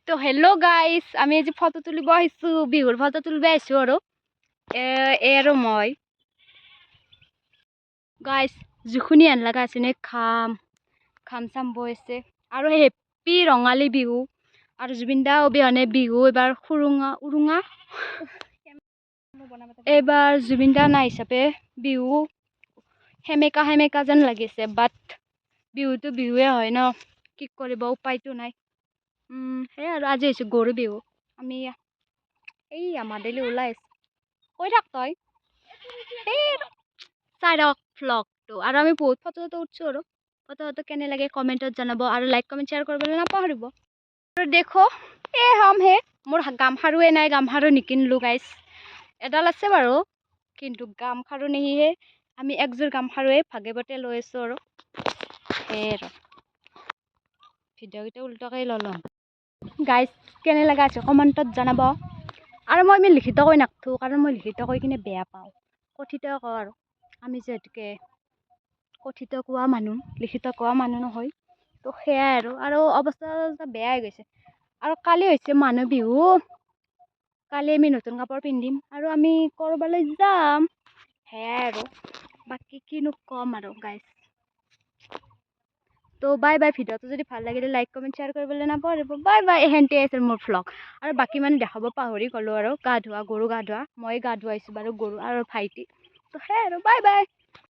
তো hello' guys, আমি আজি ফটো তুলিব আহিছোঁ, বিহুৰ ফটো তুলিব আহিছোঁ আৰু আৰু মই গাইজ জুখুনি আন লগা আছে নে খাম চাম বৈ আছে আৰু হেপ্পী ৰঙালী বিহু আৰু জুবিন দা অবিহনে বিহু এবাৰ উৰুঙা এইবাৰ জুবিন দা নাই হিচাপে বিহু সেমেকা যেন লাগিছে। বাট বিহুটো বিহুৱে হয় ন, কি কৰিব উপায়তো নাই। সেই আৰু আজি হৈছে গৰু বিহু। আমি এই মাদেলি ওলাই আছো, কৈ থাক তই এই চাই থাক ভ্লগটো। আৰু আমি বহুত ফটো উঠছোঁ আৰু ফটো কেনে লাগে কমেণ্টত জনাব আৰু লাইক কমেণ্ট শ্বেয়াৰ কৰিবলৈ নাপাহৰিব। আৰু দেখো হে মোৰ গামখাৰুৱে নাই, গামখাৰু নিকিনিলোঁ গাইছ। এডাল আছে বাৰু, কিন্তু গামখাৰু নিহিহে আমি একযোৰ গামখাৰুৱে ভাগে পাতে লৈ আছোঁ আৰু আৰু ভিডিঅ'কেইটা উল্টাকৈ ল'লোঁ গাইজ। কেনে লগা আছে কমেণ্টত জনাব। আৰু মই লিখিত কৈ নাকঠো, কাৰণ মই লিখিত কৈ কিনে বেয়া পাওঁ, কথিত কওঁ। আৰু আমি যিহেতুকে কথিত কোৱা মানুহ, লিখিত কোৱা মানুহ নহয়, তো সেয়াই আৰু অৱস্থা বেয়া হৈ গৈছে। আৰু কালি হৈছে মানুহ বিহু, কালি আমি নতুন কাপোৰ পিন্ধিম আৰু আমি ক'ৰবালৈ যাম, সেয়াই আৰু বাকী কিনো ক'ম আৰু গাইজ। তো বাই বাই। ভিডিঅ'টো যদি ভাল লাগিলে লাইক কমেণ্ট শ্বেয়াৰ কৰিবলৈ নাপাহৰিব। Bye bye. এহেনতে আছিল মোৰ ভ্লগ। আৰু বাকী মানে দেখাব পাহৰি গ'লোঁ আৰু গা ধোৱা, গৰু গা ধোৱা, মই গা ধুৱাইছোঁ বাৰু গৰু আৰু ভাইটি। তো সেয়াই আৰু বাই বাই।